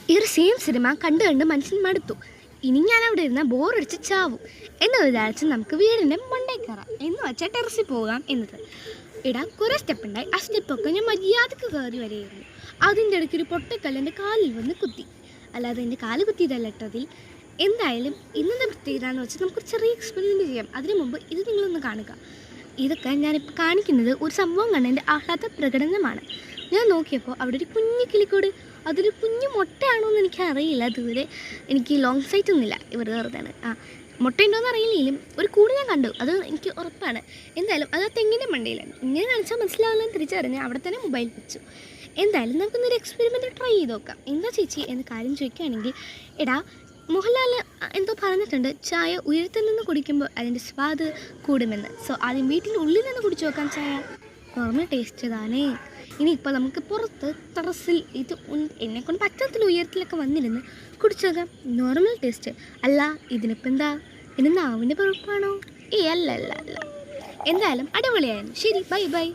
ഈ ഒരു same cinema കണ്ട് കണ്ട് മനുഷ്യൻ മടുത്തു. ഇനി ഞാൻ അവിടെ ഇരുന്ന ബോറടിച്ച് ചാവും എന്ന് വിചാരിച്ച് നമുക്ക് വീടിൻ്റെ മണ്ടേ കയറാം എന്ന് വെച്ചാൽ ടെറസിൽ പോകാം എന്നത്. ഇടാൻ കുറേ സ്റ്റെപ്പ് ഉണ്ടായി. ആ സ്റ്റെപ്പൊക്കെ ഞാൻ മര്യാദക്ക് കയറി വരെയായിരുന്നു. അതിൻ്റെ ഇടയ്ക്ക് ഒരു പൊട്ടക്കല്ല് എൻ്റെ കാലിൽ വന്ന് കുത്തി. അല്ലാതെ എൻ്റെ കാല് കുത്തിയതല്ല ഇട്ടതിൽ. എന്തായാലും ഇന്നത്തെ പ്രത്യേകത എന്ന് വെച്ചാൽ നമുക്കൊരു ചെറിയ എക്സ്പെരിമെൻറ്റ് ചെയ്യാം. അതിനു മുമ്പ് ഇത് നിങ്ങളൊന്ന് കാണുക. ഇതൊക്കെ ഞാനിപ്പോൾ കാണിക്കുന്നത് ഒരു സംഭവം കണ്ടതിൻ്റെ ആഹ്ലാദ പ്രകടനമാണ്. ഞാൻ നോക്കിയപ്പോൾ അവിടെ ഒരു കുഞ്ഞു കിളിക്കൂട്, അതൊരു കുഞ്ഞു മുട്ടയാണോ എന്ന് എനിക്കറിയില്ല. അതുവരെ എനിക്ക് ലോങ് സൈറ്റ് ഒന്നുമില്ല, ഇവർ വെറുതാണ്. മുട്ടയുണ്ടോയെന്ന് അറിയില്ലെങ്കിലും ഒരു കൂട് ഞാൻ കണ്ടു, അത് എനിക്ക് ഉറപ്പാണ്. എന്തായാലും അത് ആ തെങ്ങിൻ്റെ മണ്ടയിലാണ്. ഇങ്ങനെ കാണിച്ചാൽ മനസ്സിലാവില്ലെന്ന് തിരിച്ചറിഞ്ഞ് അവിടെ തന്നെ മൊബൈൽ വെച്ചു. എന്തായാലും നമുക്കൊന്നൊരു എക്സ്പെരിമെൻറ്റ് ട്രൈ ചെയ്ത് നോക്കാം. എന്താ ചേച്ചി എന്ന് കാര്യം ചോദിക്കുകയാണെങ്കിൽ, എടാ മോഹൻലാൽ എന്തോ പറഞ്ഞിട്ടുണ്ട്, ചായ ഉയരത്തിൽ നിന്ന് കുടിക്കുമ്പോൾ അതിൻ്റെ സ്വാദ് കൂടുമെന്ന്. സോ ആദ്യം വീട്ടിനുള്ളിൽ നിന്ന് കുടിച്ചു നോക്കാം ചായ. നോർമൽ ടേസ്റ്റ് താനേ. ഇനിയിപ്പോൾ നമുക്ക് പുറത്ത് ടെറസിൽ ഇത് എന്നെക്കൊണ്ട് പറ്റത്തില്ല ഉയരത്തിലൊക്കെ വന്നിരുന്ന് കുടിച്ചു നോക്കാം. നോർമൽ ടേസ്റ്റ് അല്ല. ഇതിനിപ്പോൾ എന്താ, ഇനി നാവിൻ്റെ കുഴപ്പമാണോ? അല്ല. എന്തായാലും അടിപൊളിയായിരുന്നു. ശരി, ബൈ.